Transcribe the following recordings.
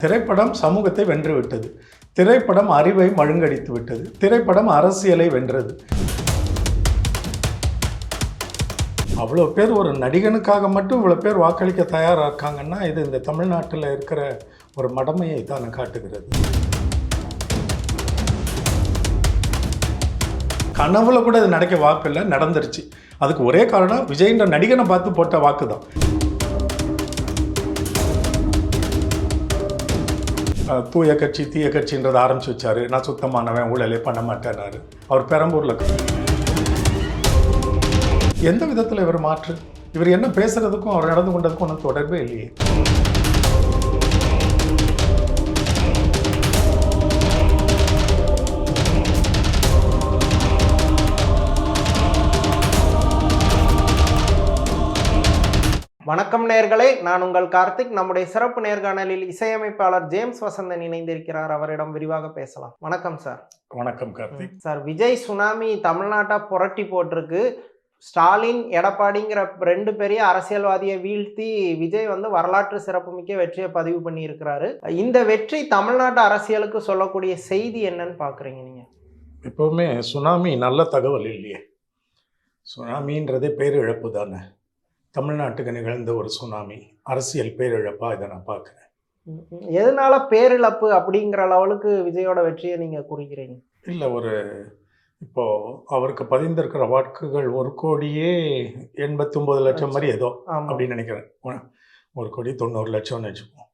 திரைப்படம் சமூகத்தை வென்று விட்டது. திரைப்படம் அறிவை மழுங்கடித்து விட்டது. திரைப்படம் அரசியலை வென்றது. அவ்வளோ பேர் ஒரு நடிகனுக்காக மட்டும் இவ்வளோ பேர் வாக்களிக்க தயாராக இருக்காங்கன்னா இது இந்த தமிழ்நாட்டில் இருக்கிற ஒரு மடமையை தான் காட்டுகிறது. கனவுல கூட அது நடக்க வாக்கு இல்லை, நடந்துருச்சு. அதுக்கு ஒரே காரணம் விஜய்ன்ற நடிகனை பார்த்து போட்ட வாக்கு தான். தூய கட்சி தீய கட்சின்றதை ஆரம்பிச்சு வச்சாரு. நான் சுத்தமானவன், ஊழலே பண்ண மாட்டேனாரு. அவர் பெரம்பூர்ல எந்த விதத்தில் இவர் மாற்று? இவர் என்ன பேசுறதுக்கும் அவர் நடந்து கொண்டதுக்கும் ஒன்றும் தொடர்பே இல்லையே. வணக்கம் நேயர்களே, நான் உங்கள் கார்த்திக். நம்முடைய சிறப்பு நேர்காணலில் இசையமைப்பாளர் ஜேம்ஸ் வசந்தன் இணைந்திருக்கிறார். அவரிடம் விரிவாக பேசலாம். வணக்கம் சார். வணக்கம் கார்த்திக். சார், விஜய் சுனாமி தமிழ்நாட்டை புரட்டி போட்டிருக்கு. ஸ்டாலின், எடப்பாடிங்கிற ரெண்டு பெரிய அரசியல்வாதியை வீழ்த்தி விஜய் வரலாற்று சிறப்புமிக்க வெற்றியை பதிவு பண்ணியிருக்கிறாரு. இந்த வெற்றி தமிழ்நாட்டு அரசியலுக்கு சொல்லக்கூடிய செய்தி என்னன்னு பார்க்குறீங்க நீங்க? எப்பவுமே சுனாமி நல்ல தகவல் இல்லையே. சுனாமின்றதே பேரிழப்பு தானே. தமிழ்நாட்டுக்கு நிகழ்ந்த ஒரு சுனாமி அரசியல் பேரிழப்பாக இதை நான் பார்க்குறேன். எதனால பேரிழப்பு அப்படிங்கிற லெவலுக்கு விஜயோட வெற்றியை நீங்கள் குறிக்கிறீங்க? இல்லை, இப்போது அவருக்கு பதிந்திருக்கிற வாக்குகள் 1,89,00,000 மாதிரி ஏதோ அப்படின்னு நினைக்கிறேன். 1,90,00,000 வச்சுப்போம்.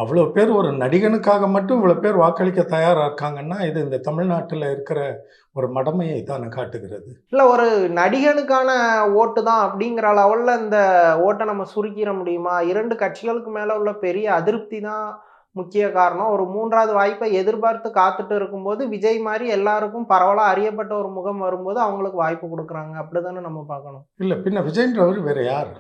அவ்வளோ பேர் ஒரு நடிகனுக்காக மட்டும் இவ்வளோ பேர் வாக்களிக்க தயாராக இருக்காங்கன்னா இது இந்த தமிழ்நாட்டில் இருக்கிற ஒரு மடமையை தான் காட்டுகிறது. இல்லை, ஒரு நடிகனுக்கான ஓட்டு தான் அப்படிங்கிற லெவலில் இந்த ஓட்டை நம்ம சுருக்கிட முடியுமா? இரண்டு கட்சிகளுக்கு மேலே உள்ள பெரிய அதிருப்தி தான் முக்கிய காரணம். ஒரு மூன்றாவது வாய்ப்பை எதிர்பார்த்து காத்துட்டு இருக்கும்போது விஜய் மாதிரி எல்லாருக்கும் பரவலாக அறியப்பட்ட ஒரு முகம் வரும்போது அவங்களுக்கு வாய்ப்பு கொடுக்குறாங்க. அப்படி தானே நம்ம பார்க்கணும். இல்லை, பின்ன விஜய்ன்றவர் வேறு யார்?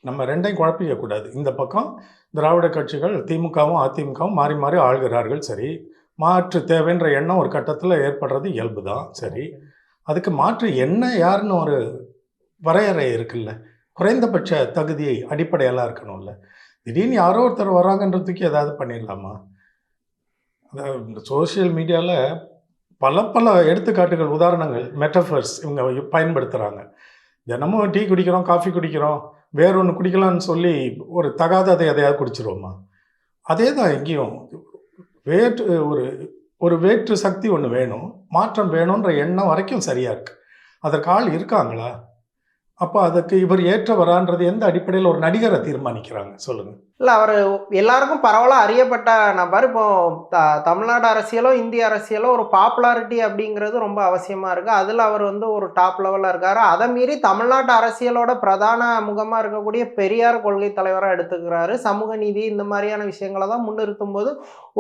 நம்ம ரெண்டையும் குழப்பிக்கக்கூடாது. இந்த பக்கம் திராவிட கட்சிகள் திமுகவும் அதிமுகவும் மாறி மாறி ஆள்கிறார்கள். சரி, மாற்று தேவைன்ற எண்ணம் ஒரு கட்டத்தில் ஏற்படுறது இயல்பு தான். சரி, அதுக்கு மாற்று என்ன யாருன்னு ஒரு வரையறை இருக்குல்ல. குறைந்தபட்ச தகுதியை அடிப்படையெல்லாம் இருக்கணும்ல. திடீர்னு யாரோ ஒருத்தர் வராங்கன்றதுக்கு ஏதாவது பண்ணிடலாமா? அதாவது இந்த சோசியல் மீடியாவில் பல எடுத்துக்காட்டுகள், உதாரணங்கள், மெட்டஃபர்ஸ் இவங்க பயன்படுத்துகிறாங்க. தினமும் டீ குடிக்கிறோம், காஃபி குடிக்கிறோம், வேற ஒன்று குடிக்கலான்னு சொல்லி ஒரு தகாததை எதையாவது குடிச்சிருவோமா? அதே தான் எங்கேயும் ஒரு வேற்று சக்தி ஒன்று வேணும், மாற்றம் வேணுன்ற எண்ணம் வரைக்கும் சரியாக இருக்குது. அதற்கு ஆள் இருக்காங்களா? அப்போ அதுக்கு இவர் ஏற்றவரான்றது எந்த அடிப்படையில் ஒரு நடிகரை தீர்மானிக்கிறாங்க சொல்லுங்கள்? இல்லை, அவர் எல்லாருக்கும் பரவலாக அறியப்பட்ட நபர். இப்போ தமிழ்நாடு அரசியலோ இந்திய அரசியலோ ஒரு பாப்புலாரிட்டி அப்படிங்கிறது ரொம்ப அவசியமாக இருக்குது. அதில் அவர் ஒரு டாப் லெவலில் இருக்கார். அதை மீறி தமிழ்நாட்டு அரசியலோட பிரதான முகமாக இருக்கக்கூடிய பெரியார் கொள்கை தலைவராக எடுத்துக்கிறாரு. சமூக நீதி இந்த மாதிரியான விஷயங்களை தான் முன்னிறுத்தும் போது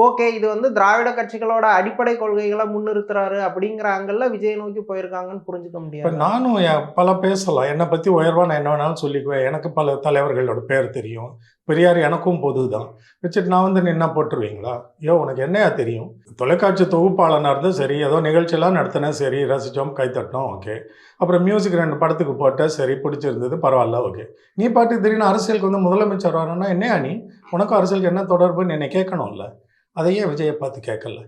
ஓகே, இது திராவிட கட்சிகளோட அடிப்படை கொள்கைகளை முன்னிறுத்துறாரு அப்படிங்கிற ஆங்கிளில் விஜய் நோக்கி போயிருக்காங்கன்னு புரிஞ்சுக்க முடியாது. இப்போ நானும் பல பேசலாம், என்னை பற்றி உயர்வாக நான் என்ன வேணாலும் சொல்லிக்குவேன். எனக்கு பல தலைவர்களோட பேர் தெரியும். பெரியார் எனக்கும் பொது தான். வச்சுட்டு நான் நின்னா போட்டுருவீங்களா? ஐயோ, உனக்கு என்னையா தெரியும்? தொலைக்காட்சி தொகுப்பாளனாக இருந்தால் சரி, ஏதோ நிகழ்ச்சியெல்லாம் நடத்தினேன், சரி, ரசித்தோம், கைத்தட்டோம், ஓகே. அப்புறம் மியூசிக் 2 படத்துக்கு போட்டேன், சரி, பிடிச்சிருந்தது, பரவாயில்ல, ஓகே. நீ பாட்டுக்கு திடீர்னு அரசியலுக்கு முதலமைச்சர் வரணும்னா என்னையா நீ? உனக்கும் அரசியலுக்கு என்ன தொடர்புன்னு என்னை கேட்கணும்ல. அதையே விஜயை பார்த்து கேட்கல.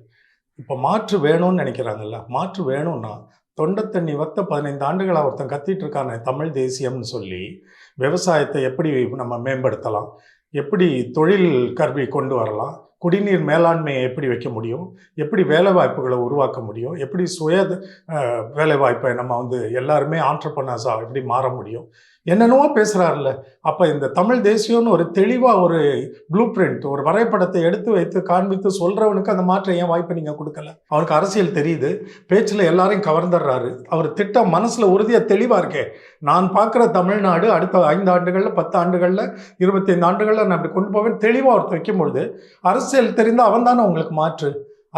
இப்போ மாற்று வேணும்னு நினைக்கிறாங்கல்ல. மாற்று வேணும்னா தொண்டை தண்ணி வத்த 15 ஆண்டுகளாக ஒருத்தன் கத்திட்டு இருக்கான தமிழ் தேசியம்னு சொல்லி விவசாயத்தை எப்படி நம்ம மேம்படுத்தலாம், எப்படி தொழில் கல்வி கொண்டு வரலாம், குடிநீர் மேலாண்மையை எப்படி வைக்க முடியும், எப்படி வேலைவாய்ப்புகளை உருவாக்க முடியும், எப்படி வேலைவாய்ப்பை நம்ம எல்லாருமே ஆண்டர்பிரனர்ஸாக எப்படி மாற முடியும், என்னென்னவோ பேசுகிறாருல்ல. அப்போ இந்த தமிழ் தேசியம்னு ஒரு தெளிவாக ஒரு ப்ளூ பிரிண்ட், ஒரு வரைபடத்தை எடுத்து வைத்து காண்பித்து சொல்கிறவனுக்கு அந்த மாற்றம் ஏன் வாய்ப்பை நீங்கள் கொடுக்கல? அவனுக்கு அரசியல் தெரியுது, பேச்சில் எல்லாரையும் கவர்ந்துடுறாரு. அவர் திட்டம் மனசில் உறுதியாக தெளிவாக இருக்கே. நான் பார்க்குற தமிழ்நாடு அடுத்த 5 ஆண்டுகளில் 10 ஆண்டுகளில் 25 ஆண்டுகளில் நான் அப்படி கொண்டு போவேன் தெளிவாக ஒருத்தர் வைக்கும்பொழுது அரசியல் தெரிந்தால் அவன் தானே உங்களுக்கு மாற்று.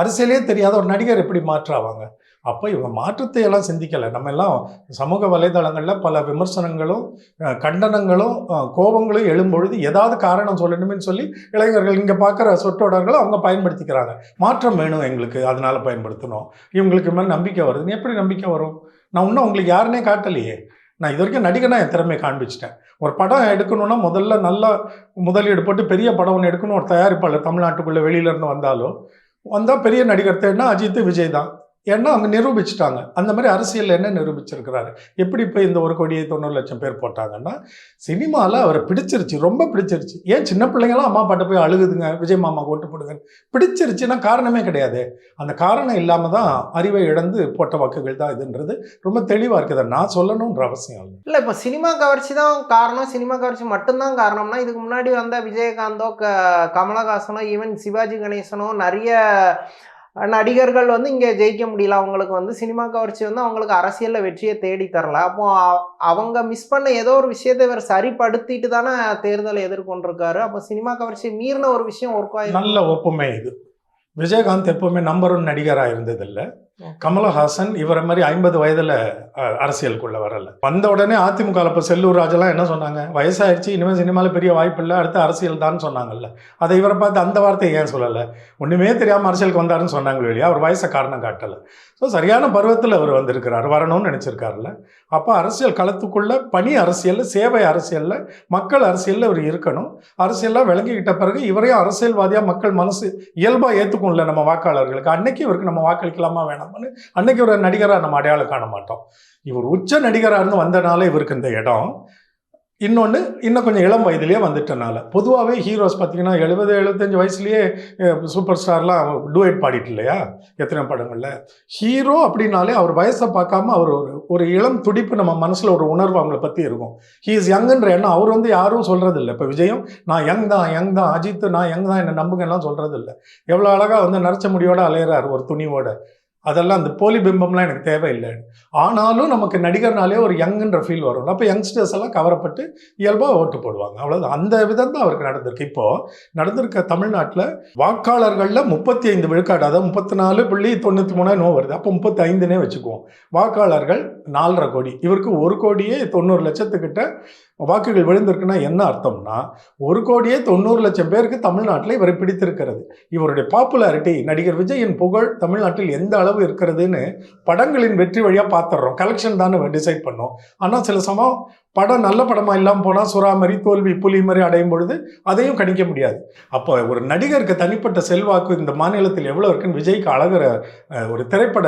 அரசியலே தெரியாத ஒரு நடிகர் எப்படி மாற்றாவாங்க? அப்போ இவங்க மாற்றத்தை எல்லாம் சிந்திக்கலை. நம்ம எல்லாம் சமூக வலைதளங்களில் பல விமர்சனங்களும் கண்டனங்களும் கோபங்களும் எழும்பொழுது ஏதாவது காரணம் சொல்லணும்னு சொல்லி இளைஞர்கள் இங்கே பார்க்குற சொற்றொடர்களை அவங்க பயன்படுத்திக்கிறாங்க. மாற்றம் வேணும் எங்களுக்கு, அதனால் பயன்படுத்தணும். இவங்களுக்கு மேலே நம்பிக்கை வருது. எப்படி நம்பிக்கை வரும்? நான் இன்னும் உங்களுக்கு யாருன்னே காட்டலையே. நான் இது வரைக்கும் நடிகனா என் திறமையை காண்பிச்சிட்டேன். ஒரு படம் எடுக்கணும்னா முதல்ல நல்லா முதலீடு போட்டு பெரிய படம் ஒன்று எடுக்கணும். ஒரு தயாரிப்பாளர் தமிழ்நாட்டுக்குள்ளே வெளியிலேருந்து வந்தால் பெரிய நடிகர் தேடினா அஜித், விஜய் தான். ஏன்னா அவங்க நிரூபிச்சிட்டாங்க. அந்த மாதிரி அரசியலில் என்ன நிரூபிச்சிருக்கிறாரு? எப்படி இப்போ இந்த 1,90,00,000 பேர் போட்டாங்கன்னா, சினிமாவில் அவரை பிடிச்சிருச்சு, ரொம்ப பிடிச்சிருச்சு. ஏன் சின்ன பிள்ளைங்களாம் அம்மா பாட்ட போய் அழுகுதுங்க, விஜய் மாமாவுக்கு ஓட்டு போடுங்க. பிடிச்சிருச்சுன்னா காரணமே கிடையாது. அந்த காரணம் இல்லாமல் தான் அறிவை இழந்து போட்ட வாக்குகள் தான் இதுன்றது ரொம்ப தெளிவாக இருக்குது. நான் சொல்லணுன்ற அவசியம் இல்லை. இல்லை, இப்போ சினிமா கவர்ச்சி தான் காரணம், சினிமா கவர்ச்சி மட்டும்தான் காரணம்னா, இதுக்கு முன்னாடி வந்த விஜயகாந்தோ, கமலஹாசனோ, ஈவன் சிவாஜி கணேசனோ நிறைய நடிகர்கள் வந்து இங்கே ஜெயிக்க முடியல. அவங்களுக்கு வந்து சினிமா கவர்ச்சி வந்து அவங்களுக்கு அரசியலில் வெற்றியை தேடி தரல. அப்போ அவங்க மிஸ் பண்ண ஏதோ ஒரு விஷயத்தை இவர் சரிப்படுத்திட்டு தானே தேர்தலை எதிர்கொண்டிருக்காரு. அப்போ சினிமா கவர்ச்சி மீறின ஒரு விஷயம் ஒர்க் ஆகி நல்ல ஒப்புமை இது. விஜயகாந்த் எப்பவுமே நம்பர் 1 நடிகராக இருந்ததில்லை. கமலஹாசன் இவரை மாதிரி 50 வயதில் அரசியலுக்குள்ள வரல. வந்த உடனே அதிமுக இப்போ செல்லூர் ராஜெல்லாம் என்ன சொன்னாங்க? வயசாயிடுச்சு, இனிமேல் சினிமாவில் பெரிய வாய்ப்பு இல்லை, அடுத்து அரசியல் தான் சொன்னாங்கல்ல. அதை இவரை பார்த்து அந்த வார்த்தையை ஏன் சொல்லலை? ஒன்றுமே தெரியாமல் அரசியலுக்கு வந்தாருன்னு சொன்னாங்க இல்லையா? அவர் வயசை காரணம் காட்டலை. ஸோ சரியான பருவத்தில் அவர் வந்திருக்கிறார், வரணும்னு நினச்சிருக்காருல்ல. அப்போ அரசியல் களத்துக்குள்ள பணி அரசியலில், சேவை அரசியலில், மக்கள் அரசியலில் அவர் இருக்கணும். அரசியலாக விளங்கிக்கிட்ட பிறகு இவரையும் அரசியல்வாதியாக மக்கள் மனசு இயல்பாக ஏற்றுக்கும்ல நம்ம வாக்காளர்களுக்கு. அன்னைக்கு இவருக்கு நம்ம வாக்களிக்கலாமா வேணாம்? அன்னைக்கு ஒரு நடிகராக நம்ம அடையாளம் காண மாட்டோம். இவர் உச்ச நடிகராக இருந்து வந்தனால இவருக்கு இந்த இடம். இன்னொன்று, இன்னும் கொஞ்சம் இளம் வயதிலேயே வந்துட்டனால. பொதுவாகவே ஹீரோஸ் பார்த்தீங்கன்னா 70-75 வயசுலேயே சூப்பர் ஸ்டார்லாம் டூயட் பாடிட்டு இல்லையா எத்தனை படங்களில். ஹீரோ அப்படின்னாலே அவர் வயசை பார்க்காம அவர் ஒரு இளம் துடிப்பு நம்ம மனசில் ஒரு உணர்வு அவங்கள பற்றி இருக்கும். ஹீ இஸ் யங்குன்ற எண்ணம் அவர் வந்து யாரும் சொல்கிறது இல்லை. இப்போ விஜயும் நான் யங் தான், அஜித் நான் யங் தான், என்ன நம்புங்கலாம் சொல்கிறது இல்லை. எவ்வளோ அழகாக வந்து நரைச்ச முடியோட அலையிறார் ஒரு துணிவோட. அதெல்லாம் அந்த போலி பிம்பம்லாம் எனக்கு தேவையில்லை. ஆனாலும் நமக்கு நடிகர்னாலே ஒரு யங்குன்ற ஃபீல் வரும். அப்போ யங்ஸ்டர்ஸ் எல்லாம் கவரப்பட்டு இயல்பாக ஓட்டு போடுவாங்க. அவ்வளோதான். அந்த விதம் தான் அவருக்கு நடந்திருக்கு. இப்போது நடந்திருக்க தமிழ்நாட்டில் வாக்காளர்களில் 35 விழுக்காடு, அதாவது 34.93 வருது. அப்போ 35னே வச்சுக்குவோம். வாக்காளர்கள் 4.5 கோடி. இவருக்கு 1,90,90,00,000 வாக்குகள் விழுந்திருக்குன்னா என்ன அர்த்தம்னா 1,90,00,000 பேருக்கு தமிழ்நாட்டில் இவரை பிடித்திருக்கிறது. இவருடைய பாப்புலாரிட்டி, நடிகர் விஜயின் புகழ் தமிழ்நாட்டில் எந்த அளவு இருக்கிறதுன்னு படங்களின் வெற்றி வழியாக பார்த்துடுறோம். கலெக்ஷன் தானே டிசைட் பண்ணோம். ஆனால் சில சமயம் படம் நல்ல படமாக இல்லாமல் போனால் சுறாமரி, தோல்வி, புலி மாதிரி அடையும் பொழுது அதையும் கணிக்க முடியாது. அப்போ ஒரு நடிகருக்கு தனிப்பட்ட செல்வாக்கு இந்த மாநிலத்தில் எவ்வளோ இருக்குன்னு விஜய்க்கு அழகிற ஒரு திரைப்பட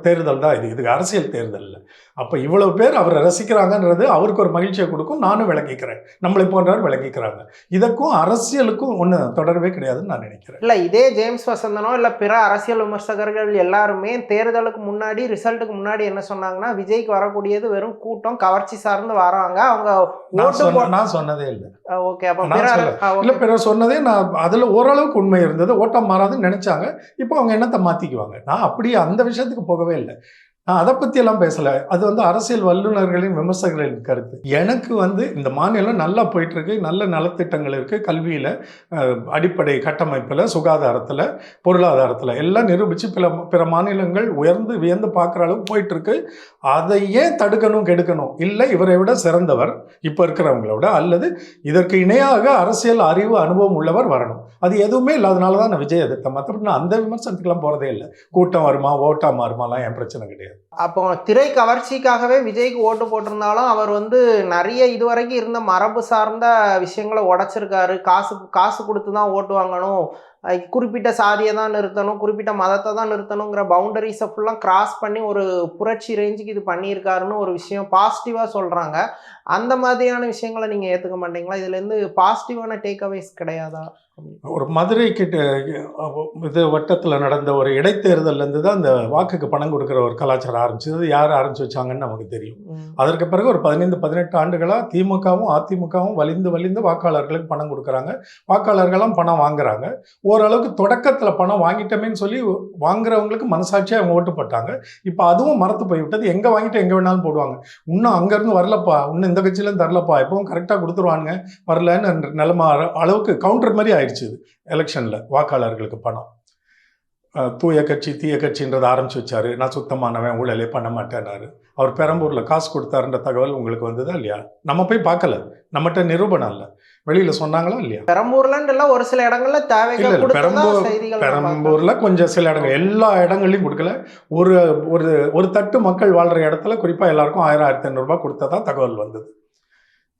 தேர்தல் தான் இது. இதுக்கு அரசியல் தேர்தல் இல்லை. அப்போ இவ்வளவு பேர் அவரை ரசிக்கிறாங்கன்றது அவருக்கு ஒரு மகிழ்ச்சியை கொடுக்கும். நானும் விளங்கிக்கிறேன், நம்மளை போன்றவர் விளங்கிக்கிறாங்க. இதற்கும் அரசியலுக்கும் ஒன்றும் தொடர்பே கிடையாதுன்னு நான் நினைக்கிறேன். இல்லை, இதே ஜேம்ஸ் வசந்தனோ இல்லை பிற அரசியல் விமர்சகர்கள் எல்லாருமே தேர்தலுக்கு முன்னாடி, ரிசல்ட்டுக்கு முன்னாடி என்ன சொன்னாங்கன்னா, விஜய்க்கு வரக்கூடியது வெறும் கூட்டம், கவர்ச்சி சார்ந்து வராங்க. அவங்க நான் சொன்னதே இல்லை. ஓகே, அப்போ இல்லை, பிறர் சொன்னதே நான் அதில் ஓரளவுக்கு உண்மை இருந்தது. ஓட்டம் மாறாதுன்னு நினைச்சாங்க. இப்போ அவங்க என்னத்தை மாற்றிக்குவாங்க. நான் அப்படியே அந்த விஷயத்துக்கு போகவே இல்லை. நான் அதை பற்றியெல்லாம் பேசலை. அது வந்து அரசியல் வல்லுநர்களின், விமர்சகர்களின் கருத்து. எனக்கு வந்து இந்த மாநிலம் நல்லா போயிட்டுருக்கு, நல்ல நலத்திட்டங்கள் இருக்குது. கல்வியில், அடிப்படை கட்டமைப்பில், சுகாதாரத்தில், பொருளாதாரத்தில் எல்லாம் நிரூபித்து பிற மாநிலங்கள் உயர்ந்து வியந்து பார்க்குற அளவுக்கு போயிட்டுருக்கு. அதை ஏன் தடுக்கணும், கெடுக்கணும்? இல்லை, இவரை விட சிறந்தவர் இப்போ இருக்கிறவங்கள விட, அல்லது இதற்கு இணையாக அரசியல் அறிவு, அனுபவம் உள்ளவர் வரணும். அது எதுவுமே இல்லாதனால தான் நான் விஜய் எதிர்த்தேன். மற்றபடி நான் அந்த விமர்சனத்துக்கெல்லாம் போகிறதே இல்லை. கூட்டம் வருமா, ஓட்டா மாறுமாலாம் என் பிரச்சனை கிடையாது. அப்போ திரை கவர்ச்சிக்காகவே விஜய்க்கு ஓட்டு போட்டிருந்தாலும் அவர் வந்து நிறைய இதுவரைக்கும் இருந்த மரபு சார்ந்த விஷயங்களை உடைச்சிருக்காரு. காசு கொடுத்து தான் ஓட்டு வாங்கணும், குறிப்பிட்ட சாதியை தான் நிறுத்தணும், குறிப்பிட்ட மதத்தை தான் நிறுத்தணுங்கிற பவுண்டரிஸை ஃபுல்லாக கிராஸ் பண்ணி ஒரு புரட்சி ரேஞ்சுக்கு இது பண்ணியிருக்காருன்னு ஒரு விஷயம் பாசிட்டிவாக சொல்கிறாங்க. அந்த மாதிரியான விஷயங்களை நீங்கள் ஏற்றுக்க மாட்டீங்களா? இதுலேருந்து பாசிட்டிவான டேக்அவேஸ் கிடையாதா? ஒரு மதுரை கிட்ட இது வட்டத்தில் நடந்த ஒரு இடைத்தேர்தல்லேருந்து தான் அந்த வாக்குக்கு பணம் கொடுக்குற ஒரு கலாச்சாரம் ஆரம்பிச்சது. யார் ஆரம்பிச்சு வச்சாங்கன்னு நமக்கு தெரியும். அதற்கு பிறகு ஒரு 15-18 ஆண்டுகளாக திமுகவும் அதிமுகவும் வலிந்து வாக்காளர்களுக்கு பணம் கொடுக்குறாங்க. வாக்காளர்களும் பணம் வாங்குறாங்க. ஓரளவுக்கு தொடக்கத்தில் பணம் வாங்கிட்டோமேன்னு சொல்லி வாங்குறவங்களுக்கு மனசாட்சியாக அவங்க ஓட்டு போட்டாங்க. இப்போ அதுவும் மறந்து போய்விட்டது. எங்கே வாங்கிட்டு எங்கே வேணாலும் போடுவாங்க. இன்னும் அங்கேருந்து வரலப்பா, இன்னும் இந்த கட்சியிலேருந்து தரலப்பா, எப்பவும் கரெக்டாக கொடுத்துருவானுங்க, வரலன்னு நிலைமை அளவுக்கு கவுண்டர் மாதிரி ஆயிடுச்சு எலெக்ஷனில் வாக்காளர்களுக்கு பணம். தூய கட்சி தீய கட்சின்றதை ஆரம்பிச்சு வச்சாரு. நான் சுத்தமானவன், ஊழலே பண்ண மாட்டேன்னாரு. அவர் பெரம்பூர்ல காசு கொடுத்தாருன்ற தகவல் உங்களுக்கு வந்ததா இல்லையா? நம்ம போய் பார்க்கல, நம்மகிட்ட நிரூபணம் இல்லை. வெளியில சொன்னாங்களா இல்லையா? பெரம்பூர்லன்னு இல்ல, ஒரு சில இடங்கள்ல தேவைக்கு இல்ல கொடுத்ததா செய்திகள் நான் பார்த்தேன். பெரம்பூர்ல கொஞ்சம் சில இடங்கள், எல்லா இடங்கள்லையும் கொடுக்கல. ஒரு ஒரு ஒரு தட்டு மக்கள் வாழ்ற இடத்துல குறிப்பா எல்லாருக்கும் 1000 1500 ரூபாய் கொடுத்ததா தகவல் வந்தது.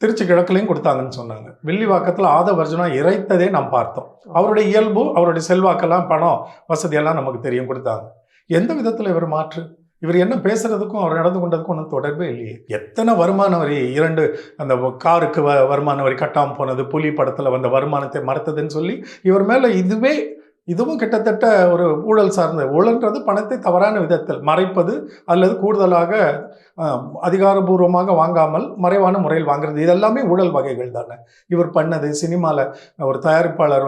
திருச்சி கிழக்குலையும் கொடுத்தாங்கன்னு சொன்னாங்க. வில்லிவாக்கத்தில் ஆதவர்ஜுனா இறைத்ததே நாம் பார்த்தோம். அவருடைய இயல்பு, அவருடைய செல்வாக்கெல்லாம், பணம் வசதியெல்லாம் நமக்கு தெரியும், கொடுத்தாங்க. எந்த விதத்தில் இவர் மாற்று? இவர் என்ன பேசுறதுக்கும் அவர் நடந்து கொண்டதுக்கும் ஒன்றும் தொடர்பே இல்லையே. எத்தனை வருமான வரி, 2 அந்த காருக்கு வருமான வரி கட்டாமல் போனது, புலி படத்தில் வந்த வருமானத்தை மறைத்ததுன்னு சொல்லி இவர் மேலே இதுவும் கிட்டத்தட்ட ஒரு ஊழல் சார்ந்த, ஊழல்ன்றது பணத்தை தவறான விதத்தில் மறைப்பது அல்லது கூடுதலாக அதிகாரபூர்வமாக வாங்காமல் மறைவான முறையில் வாங்குறது, இதெல்லாமே ஊழல் வகைகள் தானே. இவர் பண்ணது சினிமாவில் ஒரு தயாரிப்பாளர்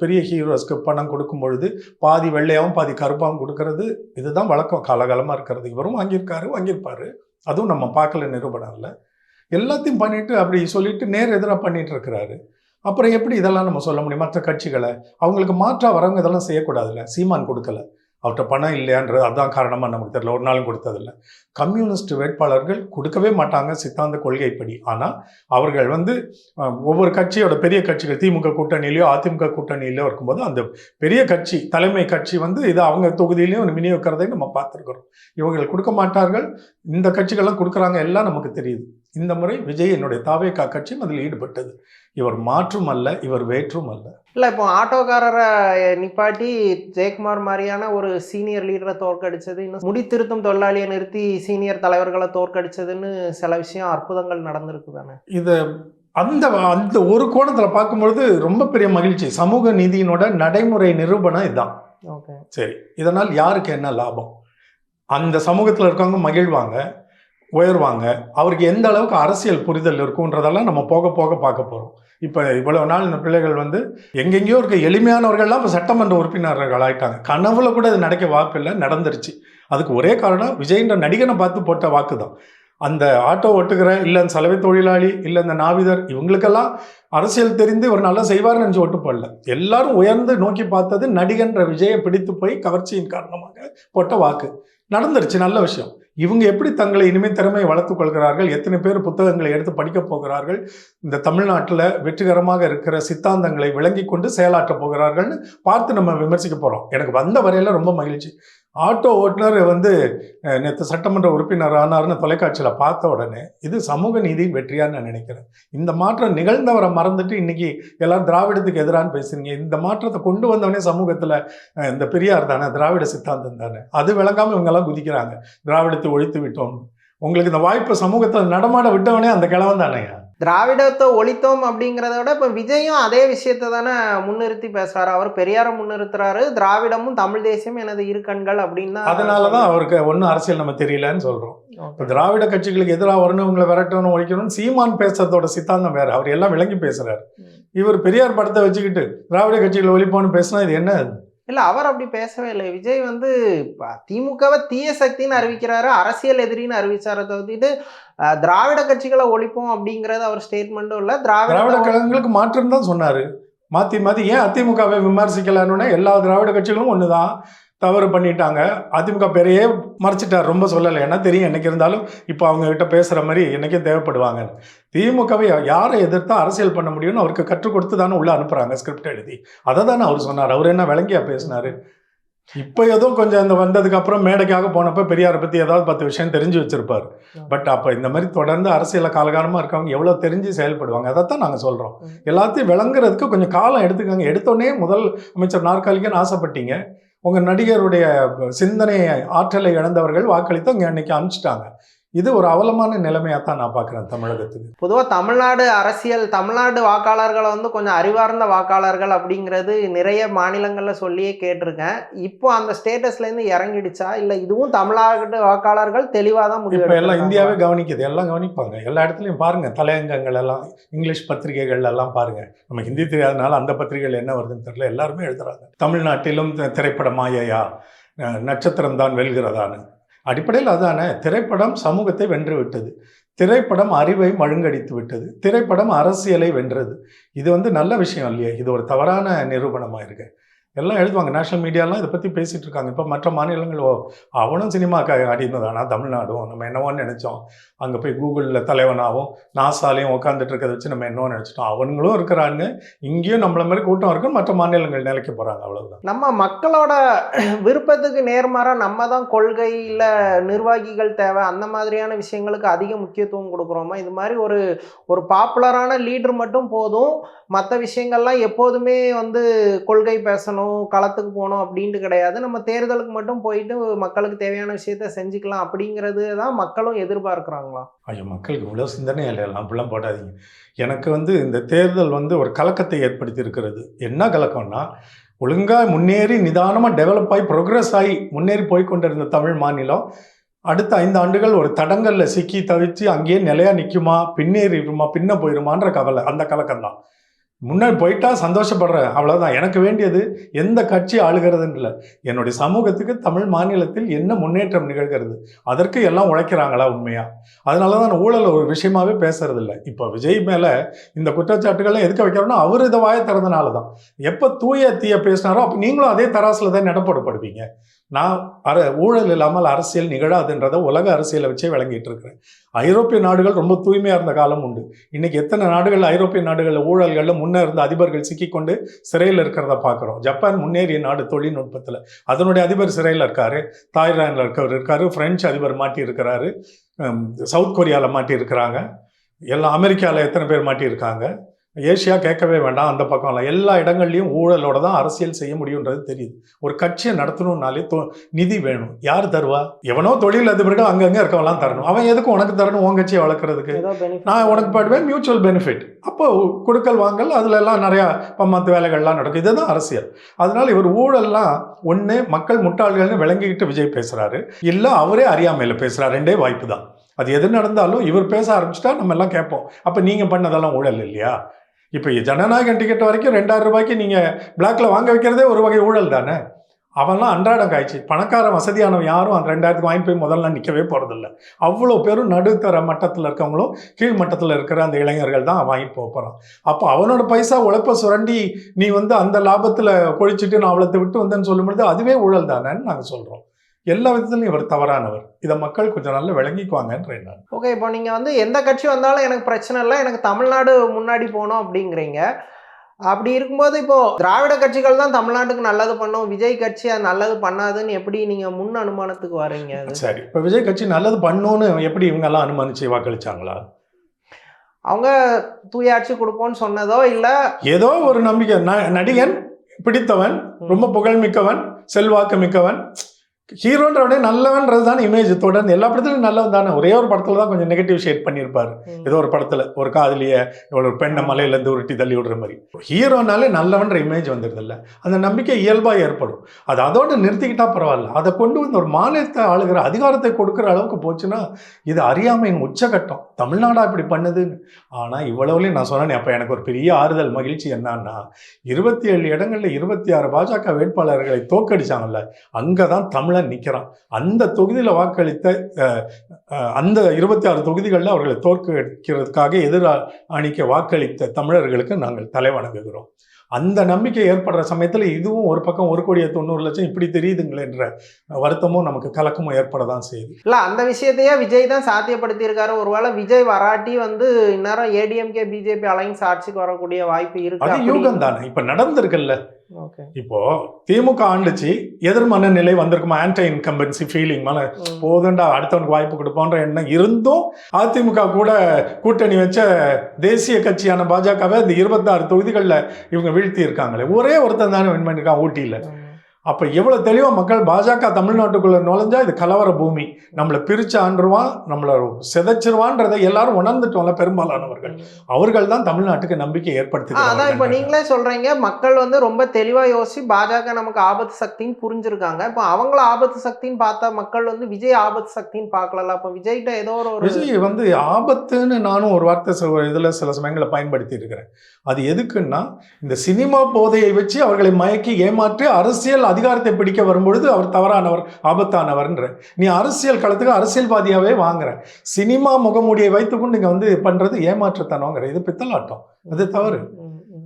பெரிய ஹீரோஸ்க்கு பணம் கொடுக்கும் பொழுது பாதி வெள்ளையாகவும் பாதி கருப்பாகவும் கொடுக்கறது, இதுதான் வழக்கம் காலகாலமாக இருக்கிறது. இவரும் வாங்கியிருப்பாரு. அதுவும் நம்ம பார்க்கல, நிரூபணம் இல்லை. எல்லாத்தையும் பண்ணிட்டு அப்படி சொல்லிட்டு நேர் எதிராக பண்ணிட்டு இருக்கிறாரு. அப்புறம் எப்படி இதெல்லாம் நம்ம சொல்ல முடியும்? மற்ற கட்சிகளை அவங்களுக்கு மாற்றா வரவங்க இதெல்லாம் செய்யக்கூடாதுல்ல. சீமான் கொடுக்கல, அவர்கிட்ட பணம் இல்லையான்றது அதுதான் காரணமாக நமக்கு தெரியல, ஒரு நாளும் கொடுத்ததில்ல. கம்யூனிஸ்ட் வேட்பாளர்கள் கொடுக்கவே மாட்டாங்க சித்தாந்த கொள்கைப்படி. ஆனால் அவர்கள் ஒவ்வொரு கட்சியோட பெரிய கட்சிகள் திமுக கூட்டணியிலையோ அதிமுக கூட்டணியிலையோ இருக்கும்போது அந்த பெரிய கட்சி தலைமை கட்சி இதை அவங்க தொகுதியிலையும் விநியோகிக்கிறதை நம்ம பார்த்துருக்குறோம். இவர்கள் கொடுக்க மாட்டார்கள், இந்த கட்சிகள்லாம் கொடுக்குறாங்க, எல்லாம் நமக்கு தெரியுது. இந்த முறை விஜய் என்னுடைய தாவேகா கட்சியும் அதில் ஈடுபட்டது. இவர் மாற்றும் அல்ல, இவர் வேற்றும் அல்ல. இல்லை, இப்போ ஆட்டோக்காரரை நிப்பாட்டி ஜெயக்குமார் மாதிரியான ஒரு சீனியர் லீடரை தோற்கடிச்சது, இன்னும் முடி திருத்தும் தொழிலாளியை நிறுத்தி சீனியர் தலைவர்களை தோற்கடிச்சதுன்னு சில விஷயம் அற்புதங்கள் நடந்திருக்கு தானே. இது அந்த அந்த ஒரு கோணத்தில் பார்க்கும்பொழுது ரொம்ப பெரிய மகிழ்ச்சி. சமூக நீதியினோட நடைமுறை நிரூபணம் இதுதான். ஓகே, சரி, இதனால் யாருக்கு என்ன லாபம்? அந்த சமூகத்தில் இருக்கவங்க மகிழ்வாங்க, உயர்வாங்க. அவருக்கு எந்த அளவுக்கு அரசியல் புரிதல் இருக்குன்றதெல்லாம் நம்ம போக போக பார்க்க போகிறோம். இப்போ இவ்வளவு நாள் இந்த பிள்ளைகள் எங்கெங்கேயோ இருக்க எளிமையானவர்கள்லாம் இப்போ சட்டமன்ற உறுப்பினர்கள் ஆகிட்டாங்க. கனவுல கூட அது நடக்க வாய்ப்பு இல்லை, நடந்துருச்சு. அதுக்கு ஒரே காரணம் விஜய்ன்ற நடிகனை பார்த்து போட்ட வாக்கு தான். அந்த ஆட்டோ ஓட்டுகிற, இல்லை அந்த சலவை தொழிலாளி, இல்லை இந்த நாவிதர், இவங்களுக்கெல்லாம் அரசியல் தெரிந்து ஒரு நல்லா செய்வார்னு நினச்சி ஓட்டு போடல. எல்லாரும் உயர்ந்து நோக்கி பார்த்தது நடிகன்ற விஜயை பிடித்து போய் கவர்ச்சியின் காரணமாக போட்ட வாக்கு. நடந்துருச்சு, நல்ல விஷயம். இவங்க எப்படி தங்களை இனிமேல் திறமையை வளர்த்துக் கொள்கிறார்கள், எத்தனை பேர் புத்தகங்களை எடுத்து படிக்கப் போகிறார்கள், இந்த தமிழ்நாட்டில் வெற்றிகரமாக இருக்கிற சித்தாந்தங்களை விளங்கி கொண்டு செயலாற்றப் போகிறார்கள்னு பார்த்து நம்ம விமர்சிக்க போகிறோம். எனக்கு வந்த வரையில் ரொம்ப மகிழ்ச்சி. ஆட்டோ ஓட்டுநர் நேற்று சட்டமன்ற உறுப்பினர் ஆனார்னு தொலைக்காட்சியில் பார்த்த உடனே இது சமூக நீதியின் வெற்றியான்னு நான் நினைக்கிறேன். இந்த மாற்றம் நிகழ்ந்தவரை மறந்துட்டு இன்னைக்கு எல்லாரும் திராவிடத்துக்கு எதிரான்னு பேசுறீங்க. இந்த மாற்றத்தை கொண்டு வந்தவனே சமூகத்தில் இந்த பெரியார் தானே, திராவிட சித்தாந்தம் தானே. அது விளங்காமல் இவங்கெல்லாம் குதிக்கிறாங்க, திராவிடத்தை ஒழித்து விட்டோம். உங்களுக்கு இந்த வாய்ப்பு சமூகத்தில் நடமாட விட்டவனே அந்த கிழவன் தானே. திராவிடத்தை ஒழித்தோம் அப்படிங்கிறத விட இப்போ விஜயும் அதே விஷயத்தை தானே முன்னிறுத்தி பேசுறாரு. அவர் பெரியாரை முன்னிறுத்துறாரு, திராவிடமும் தமிழ் தேசியம் எனது இரு கண்கள் அப்படின்னு. அதனாலதான் அவருக்கு ஒன்றும் அரசியல் நம்ம தெரியலன்னு சொல்றோம். இப்போ திராவிட கட்சிகளுக்கு எதிராக வரணும், உங்களை விரட்டணும், ஒழிக்கணும்னு சீமான் பேசுறதோட சித்தாந்தம் வேற. அவர் எல்லாம் விளங்கி பேசுறாரு. இவர் பெரியார் படத்தை வச்சுக்கிட்டு திராவிட கட்சிகளை ஒழிப்போன்னு பேசினா இது என்ன? இல்லை, அவர் அப்படி பேசவே இல்லை. விஜய் திமுகவை தீய சக்தின்னு அறிவிக்கிறாரு, அரசியல் எதிரின்னு அறிவிச்சாரை தவிர்த்துட்டு திராவிட கட்சிகளை ஒழிப்போம் அப்படிங்கிறது அவர் ஸ்டேட்மெண்ட்டும் இல்லை. திராவிட கழகங்களுக்கு மாற்றம் தான் சொன்னாரு. மாற்றி ஏன் அதிமுகவை விமர்சிக்கலான்னு? எல்லா திராவிட கட்சிகளும் ஒன்று தான் தவறு பண்ணிட்டாங்க. அதிமுக பேரையே மறைச்சிட்டார், ரொம்ப சொல்லலை. ஏன்னா தெரியும் என்னைக்கு இருந்தாலும் இப்போ அவங்க கிட்ட பேசுகிற மாதிரி என்னைக்கும் தேவைப்படுவாங்கன்னு. திமுகவை யாரை எதிர்த்தா அரசியல் பண்ண முடியும்னு அவருக்கு கற்றுக் கொடுத்து தானே உள்ளே அனுப்புகிறாங்க ஸ்கிரிப்ட் எழுதி. அதை தானே அவர் சொன்னார். அவர் என்ன விளங்கியா பேசினார்? இப்போ ஏதோ கொஞ்சம் இந்த வந்ததுக்கு அப்புறம் மேடைக்காக போனப்போ பெரியாரை பற்றி ஏதாவது 10 விஷயம் தெரிஞ்சு வச்சிருப்பார். பட் அப்போ இந்த மாதிரி தொடர்ந்து அரசியலில் காலகாலமாக இருக்கவங்க எவ்வளோ தெரிஞ்சு செயல்படுவாங்க, அதைத்தான் நாங்கள் சொல்கிறோம். எல்லாத்தையும் விளங்குறதுக்கு கொஞ்சம் காலம் எடுத்துக்கோங்க. எடுத்தோடனே முதல் அமைச்சர் நாற்காலிக்குன்னு ஆசைப்பட்டீங்க. உங்கள் நடிகருடைய சிந்தனை ஆற்றலை இழந்தவர்கள் வாக்களித்து அங்கே அன்னைக்கு அனுப்பிச்சிட்டாங்க. இது ஒரு அவலமான நிலைமையாக தான் நான் பார்க்குறேன் தமிழகத்துக்கு. பொதுவாக தமிழ்நாடு அரசியல், தமிழ்நாடு வாக்காளர்களை கொஞ்சம் அறிவார்ந்த வாக்காளர்கள் அப்படிங்கிறது நிறைய மாநிலங்களில் சொல்லியே கேட்டிருக்கேன். இப்போ அந்த ஸ்டேட்டஸ்லேருந்து இறங்கிடுச்சா, இல்லை இதுவும் தமிழ்நாடு வாக்காளர்கள் தெளிவாக தான் முடியும்? இப்போ எல்லாம் இந்தியாவே கவனிக்குது, எல்லாம் கவனிப்பாங்க. எல்லா இடத்துலையும் பாருங்கள், தலையங்கங்கள் எல்லாம் இங்கிலீஷ் பத்திரிகைகள் எல்லாம் பாருங்கள். நம்ம ஹிந்தி தெரியாதனால அந்த பத்திரிகைகள் என்ன வருதுன்னு தெரியல, எல்லாருமே எழுதுறாங்க. தமிழ்நாட்டிலும் திரைப்பட மாயையா, நட்சத்திரம் தான் வெல்கிறதான்னு. அடிப்படையில் அதானே, திரைப்படம் சமூகத்தை வென்று விட்டது, திரைப்படம் அறிவை மழுங்கடித்து விட்டது, திரைப்படம் அரசியலை வென்றது. இது நல்ல விஷயம் இல்லையா? இது ஒரு தவறான நிரூபணமாக இருக்கு. எல்லாம் எழுதுவாங்க. நேஷனல் மீடியாலாம் இதை பற்றி பேசிகிட்டு இருக்காங்க. இப்போ மற்ற மாநிலங்கள் அவனும் சினிமாக்கு அடிந்ததானா தமிழ்நாடும், நம்ம என்னவோன்னு நினச்சோம். அங்கே போய் கூகுளில் தலைவனாகவும் நாசாலையும் உட்காந்துட்டு இருக்கிறத வச்சு நம்ம என்னவோ நினச்சிட்டோம். அவனுங்களும் இருக்கிறாங்க, இங்கேயும் நம்மள மாதிரி கூட்டம் இருக்கு, மற்ற மாநிலங்கள் நிலைக்க போகிறாங்க, அவ்வளவுதான். நம்ம மக்களோட விருப்பத்துக்கு நேர்மாறாக நம்ம தான் கொள்கை இல்லை நிர்வாகிகள் தேவை அந்த மாதிரியான விஷயங்களுக்கு அதிக முக்கியத்துவம் கொடுக்குறோமா? இது மாதிரி ஒரு பாப்புலரான லீடர் மட்டும் போதும், மற்ற விஷயங்கள்லாம் எப்போதுமே வந்து கொள்கை பேசணும், களத்துக்கு போகணும் அப்படின்ட்டு கிடையாது, நம்ம தேர்தலுக்கு மட்டும் போயிட்டு மக்களுக்கு தேவையான விஷயத்த செஞ்சுக்கலாம் அப்படிங்கிறது தான் மக்களும் எதிர்பார்க்குறாங்களா? ஐயோ, மக்களுக்கு இவ்வளோ சிந்தனை இல்லை, அப்படிலாம் போடாதீங்க. எனக்கு இந்த தேர்தல் ஒரு கலக்கத்தை ஏற்படுத்தி இருக்கிறது. என்ன கலக்கம்னா, ஒழுங்காக முன்னேறி நிதானமாக டெவலப் ஆகி ப்ரோக்ரஸ் ஆகி முன்னேறி போய் கொண்டிருந்த தமிழ் மாநிலம் அடுத்த 5 ஆண்டுகள் ஒரு தடங்கல்ல சிக்கி தவிச்சு அங்கேயே நிலையா நிற்குமா, பின்னேறிடுமா, பின்ன போயிடுமான்ற கவலை, அந்த கலக்கம் தான். முன்னாடி போயிட்டா சந்தோஷப்படுறேன், அவ்வளோதான். எனக்கு வேண்டியது எந்த கட்சி ஆளுகிறதுன்னு இல்லை, என்னுடைய சமூகத்துக்கு தமிழ் மாநிலத்தில் என்ன முன்னேற்றம் நிகழ்கிறது, அதற்கு எல்லாம் உழைக்கிறாங்களா உண்மையா? அதனால தான் ஊழல் ஒரு விஷயமாவே பேசுறது இல்லை. இப்போ விஜய் மேலே இந்த குற்றச்சாட்டுகள்லாம் எதுக்க வைக்கிறோன்னா, அவர் இதை வாய திறந்தனால தான். எப்போ தூய தீய பேசினாரோ அப்போ நீங்களும் அதே தராசில் தான் நடப்படுவீங்க. நான் ஊழல் இல்லாமல் அரசியல் நிகழாதுன்றதை உலக அரசியலை வச்சே விளங்கிட்டு இருக்கிறேன். ஐரோப்பிய நாடுகள் ரொம்ப தூய்மையாக இருந்த காலம் உண்டு. இன்னைக்கு எத்தனை நாடுகள் ஐரோப்பிய நாடுகளில் ஊழல்களில் முன்னே இருந்த அதிபர்கள் சிக்கிக்கொண்டு சிறையில் இருக்கிறத பார்க்குறோம். ஜப்பான் முன்னேறிய நாடு தொழில்நுட்பத்தில், அதனுடைய அதிபர் சிறையில் இருக்காரு, தாய்லாந்தில் இருக்காரு, பிரெஞ்சு அதிபர் மாட்டி இருக்கிறாரு, சவுத் கொரியாவில் மாட்டி இருக்கிறாங்க, எல்லாம் அமெரிக்காவில் எத்தனை பேர் மாட்டி இருக்காங்க, ஏசியா கேட்கவே வேண்டாம், அந்த பக்கம்லாம் எல்லா இடங்கள்லையும் ஊழலோட தான் அரசியல் செய்ய முடியுன்றது தெரியுது. ஒரு கட்சியை நடத்தணும்னாலே நிதி வேணும். யார் தருவா? எவனோ தொழில் அதிபர்கள் அங்கங்கே இருக்கவெல்லாம் தரணும். அவன் எதுக்கு உனக்கு தரணும்? உன் கட்சியை வளர்க்குறதுக்கு நான் உனக்கு பாடுவேன். Mutual benefit. அப்போ கொடுக்கல் வாங்கல் அதுல எல்லாம் நிறையா மற்ற வேலைகள்லாம் நடக்கும். இதுதான் அரசியல். அதனால இவர் ஊழல்லாம் ஒன்று மக்கள் முட்டாள்கள்னு விளங்கிக்கிட்டு விஜய் பேசுறாரு, இல்லை அவரே அறியாமையில் பேசுறாரு. ரெண்டே வாய்ப்பு தான். அது எது நடந்தாலும் இவர் பேச ஆரம்பிச்சிட்டா நம்ம எல்லாம் கேட்போம், அப்போ நீங்கள் பண்ணதெல்லாம் ஊழல் இல்லையா? இப்போ ஜனநாயகம் டிக்கெட் வரைக்கும் 2000 ரூபாய்க்கு நீங்கள் பிளாக்ல வாங்க வைக்கிறதே ஒரு வகை ஊழல் தானே. அவன்லாம் அன்றாடம் காய்ச்சி பணக்காரன் வசதியானவன் யாரும் அந்த 2000 வாங்கி போய் முதல்ல நிற்கவே போகிறதில்ல. அவ்வளோ பேரும் நடுத்தர மட்டத்தில் இருக்கவங்களும் கீழ் மட்டத்தில் இருக்கிற அந்த இளைஞர்கள் தான் வாங்கிட்டு போகிறான். அப்போ அவனோட பைசா உழைப்ப சுரண்டி நீ அந்த லாபத்தில் கொழிச்சிட்டு நான் அவளத்தை விட்டு வந்தேன்னு சொல்லும்பொழுது அதுவே ஊழல் தானேன்னு நாங்கள் சொல்கிறோம். எல்லா விதத்துலையும் இவர் தவறானவர். இதை மக்கள் கொஞ்சம் நல்லா விளங்கிக்குவாங்கன்றேன் நான். ஓகே, இப்போ நீங்கள் எந்த கட்சி வந்தாலும் எனக்கு பிரச்சனை இல்லை, எனக்கு தமிழ்நாடு முன்னாடி போகணும் அப்படிங்கிறீங்க. அப்படி இருக்கும்போது இப்போ திராவிட கட்சிகள் தான் தமிழ்நாட்டுக்கு நல்லது பண்ணும், விஜய் கட்சி அது நல்லது பண்ணாதுன்னு எப்படி நீங்கள் முன் அனுமானத்துக்கு வரீங்க? சரி, இப்போ விஜய் கட்சி நல்லது பண்ணுன்னு எப்படி இவங்கெல்லாம் அனுமானிச்சு வாக்களிச்சாங்களா? அவங்க தூயாட்சி கொடுப்போம்னு சொன்னதோ இல்லை ஏதோ ஒரு நம்பிக்கை. நடிகன், பிடித்தவன், ரொம்ப புகழ்மிக்கவன், செல்வாக்கு மிக்கவன், ஹீரோன்றவுடைய நல்லவன்றது தானே இமேஜ். தொடர்ந்து எல்லா படத்துலையும் நல்லவன் தானே. ஒரே ஒரு படத்துல தான் கொஞ்சம் நெகட்டிவ் ஷேட் பண்ணியிருப்பாரு. ஏதோ ஒரு படத்துல ஒரு காதலிய ஒரு பெண்ணை மலையிலேருந்து உருட்டி தள்ளி விடுற மாதிரி. ஹீரோனாலே நல்லவன்ற இமேஜ் வந்துடுதில்ல, அந்த நம்பிக்கை இயல்பாக ஏற்படும். அது அதோடு நிறுத்திக்கிட்டா பரவாயில்ல. அதை கொண்டு ஒரு மாநிலத்தை ஆளுகிற அதிகாரத்தை கொடுக்குற அளவுக்கு போச்சுன்னா இது அறியாமையின் உச்சகட்டம். தமிழ்நாடா இப்படி பண்ணுதுன்னு. ஆனால் இவ்வளவுலையும் நான் சொன்னேன், அப்போ எனக்கு ஒரு பெரிய ஆறுதல் மகிழ்ச்சி என்னன்னா, 27 இடங்களில் 26 பாஜக வேட்பாளர்களை தோக்கடிச்சாங்கல்ல, அங்கே தான் தமிழன் நிற்கிறான். அந்த தொகுதியில் வாக்களித்த அந்த 26 தொகுதிகளில் அவர்களை தோற்கடிக்கிறதுக்காக அணிக்க வாக்களித்த தமிழர்களுக்கு நாங்கள் தலைவணங்குகிறோம். அந்த நம்பிக்கை ஏற்படுற சமயத்தில் இதுவும் ஒரு பக்கம் 1,90,00,000 இப்படி தெரியுதுங்களேன்ற வருத்தமும் நமக்கு கலக்கமும் ஏற்பட தான் செய்யுது. இல்லை, அந்த விஷயத்தையே விஜய் தான் சாத்தியப்படுத்தியிருக்காரு. ஒருவேளை விஜய் வராட்டி இந்நேரம் ஏடிஎம்கே பிஜேபி அலைன்ஸ் ஆட்சிக்கு வரக்கூடிய வாய்ப்பு இருக்கு. அது யூகம் தானே இப்ப நடந்திருக்குல்ல. ஓகே, இப்போ திமுக ஆண்டுச்சு, எதிர் மனநிலை வந்திருக்குமா, ஆன்டி இன்கம்பன்சி ஃபீலிங், போதுண்டா அடுத்தவனுக்கு வாய்ப்பு கொடுப்போன்ற எண்ணம் இருந்தும் அதிமுக கூட கூட்டணி வச்ச தேசிய கட்சியான பாஜகவை இந்த 26 தொகுதிகளில் இவங்க வீழ்த்தி இருக்காங்களே. ஒரே ஒருத்தன் தானே வின் பண்ணியிருக்கான் ஊட்டியில். அப்போ எவ்வளோ தெளிவாக மக்கள் பாஜக தமிழ்நாட்டுக்குள்ளே நுழைஞ்சா இது கலவர பூமி, நம்மளை பிரித்து ஆண்டுருவான், நம்மளை சிதைச்சிருவான்றதை எல்லாரும் உணர்ந்துட்டோம்ல. பெரும்பாலானவர்கள் அவர்கள் தான் தமிழ்நாட்டுக்கு நம்பிக்கை ஏற்படுத்தி. அதான் இப்போ நீங்களே சொல்கிறீங்க, மக்கள் ரொம்ப தெளிவாக யோசிச்சு பாஜக நமக்கு ஆபத்து சக்தின்னு புரிஞ்சிருக்காங்க. இப்போ அவங்கள ஆபத்து சக்தின்னு பார்த்தா மக்கள் விஜய் ஆபத்து சக்தின்னு பார்க்கல. அப்போ விஜய்கிட்ட ஏதோ ஒரு விஜய் ஆபத்துன்னு நானும் ஒரு வார்த்தை இதில் சில சமயங்களை பயன்படுத்தி இருக்கிறேன். அது எதுக்குன்னா, இந்த சினிமா போதையை வச்சு அவர்களை மயக்கி ஏமாற்றி அரசியல் அதிகாரத்தை பிடிக்க வரும்பொழுது அவர் தவறானவர், ஆபத்தானவர்ன்ற. நீ அரசியல் களத்துக்கு அரசியல்வாதியாவே வாங்குற, சினிமா முகமூடியை வைத்துக்கொண்டு இங்க பண்றது ஏமாற்றுத்தனங்கிற, இது பித்தலாட்டம், அது தவறு.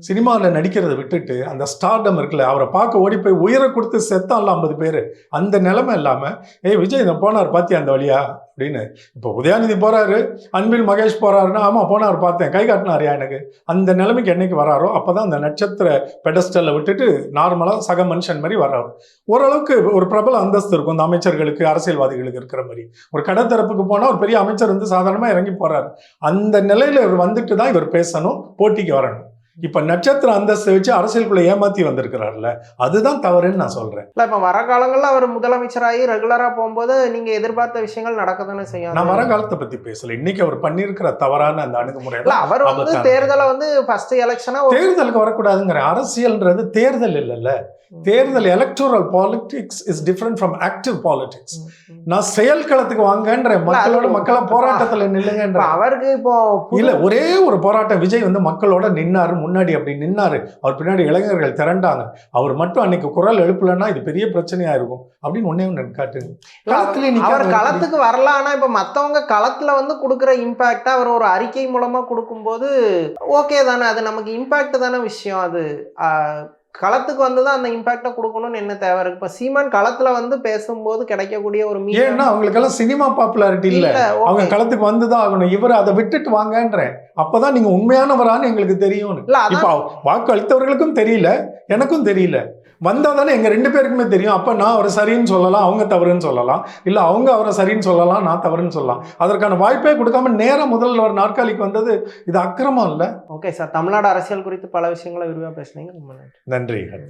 சினிமாவில் நடிக்கிறத விட்டுட்டு அந்த ஸ்டார்டம் இருக்குல்ல, அவரை பார்க்க ஓடி போய் உயிரை கொடுத்து செத்தான்ல 50 பேர், அந்த நிலைமை இல்லாமல் விஜய் இதை போனார் பார்த்தியா அந்த வழியா அப்படின்னு. இப்போ உதயாநிதி போறாரு, அன்பில் மகேஷ் போறாருன்னா ஆமாம் போனார் பார்த்தேன், கை காட்டினாரியா எனக்கு, அந்த நிலைமைக்கு என்னைக்கு வராரோ அப்போ தான் அந்த நட்சத்திர பெடஸ்டலில் விட்டுட்டு நார்மலாக சக மனுஷன் மாதிரி வர்றாரு. ஓரளவுக்கு ஒரு பிரபல அந்தஸ்து இருக்கும் அந்த அமைச்சர்களுக்கு அரசியல்வாதிகளுக்கு இருக்கிற மாதிரி. ஒரு கடத்தரப்புக்கு போனால் ஒரு பெரிய அமைச்சர் வந்து சாதாரணமாக இறங்கி போறாரு. அந்த நிலையில் இவர் வந்துட்டு தான் இவர் பேசணும், போட்டிக்கு வரணும். இப்ப நட்சத்திர அந்தஸ்தை வச்சு அரசியலுக்குள்ள ஏமாத்தி வந்திருக்கிறார்ல, அதுதான் தவறுன்னு நான் சொல்றேன். இல்ல இப்ப வர காலங்கள்ல அவர் முதலமைச்சராகி ரெகுலரா போகும்போது நீங்க எதிர்பார்த்த விஷயங்கள் நடக்கதானே செய்யும். நான் வர காலத்தை பத்தி பேசல, இன்னைக்கு அவர் பண்ணிருக்கிற தவறான அந்த அணுகுமுறை. அவர் வந்து தேர்தலை வந்து ஃபர்ஸ்ட் எலெக்ஷனா தேர்தலுக்கு வரக்கூடாதுங்கிற. அரசியல்ன்றது தேர்தல் இல்லைல்ல. தேர்தல் electoral politics is different from active politics. நான் செயல் களத்துக்கு வாங்கன்ற, மக்களோட மக்கள போராட்டத்துல நில்லுங்கன்ற. அவருக்கு இப்போ இல்ல ஒரே ஒரு போராட்டம், விஜய் வந்து மக்களோட நின்னாரு, முன்னாடி அப்படி நின்னாரு, அவர் பின்னாடி இளைஞர்கள் திரண்டாங்க, அவர் மட்டும் அன்னைக்கு குரல் எழுப்பலன்னா இது பெரிய பிரச்சனையா இருக்கும் அப்படின்னு ஒன்னே ஒன்று காட்டுங்க. அவர் களத்துக்கு வரல. ஆனா இப்ப மத்தவங்க களத்துல வந்து கொடுக்குற இம்பாக்ட் அவர் ஒரு அறிக்கை மூலமா கொடுக்கும்போது ஓகே தானே, அது நமக்கு இம்பாக்ட் தானே விஷயம். அது களத்துக்கு வந்துதான் அந்த இம்பாக்டை கொடுக்கணும்னு என்ன தேவை இருக்கு. இப்ப சீமான் களத்துல வந்து பேசும்போது கிடைக்கக்கூடிய ஒரு ஏன்னா அவங்களுக்கு எல்லாம் சினிமா பாப்புலாரிட்டி இல்ல, அவங்க களத்துக்கு வந்துதான் ஆகணும். இவர் அதை விட்டுட்டு வாங்கன்றேன், அப்பதான் நீங்க உண்மையானவரான்னு எங்களுக்கு தெரியும். இப்ப வாக்கு அளித்தவர்களுக்கும் தெரியல, எனக்கும் தெரியல. வந்தா தானே எங்க 2 பேருக்குமே தெரியும். அப்ப நான் அவரை சரின்னு சொல்லலாம், அவங்க தவறுன்னு சொல்லலாம், இல்ல அவங்க அவரை சரின்னு சொல்லலாம், நான் தவறுன்னு சொல்லலாம். அதற்கான வாய்ப்பே கொடுக்காம நேரம் முதல்ல ஒரு நாற்காலிக்கு வந்தது இது அக்கிரமம் இல்ல. ஓகே சார், தமிழ்நாடு அரசியல் குறித்து பல விஷயங்களை விரிவா பேசுனீங்க, ரொம்ப நன்றி. நன்றி.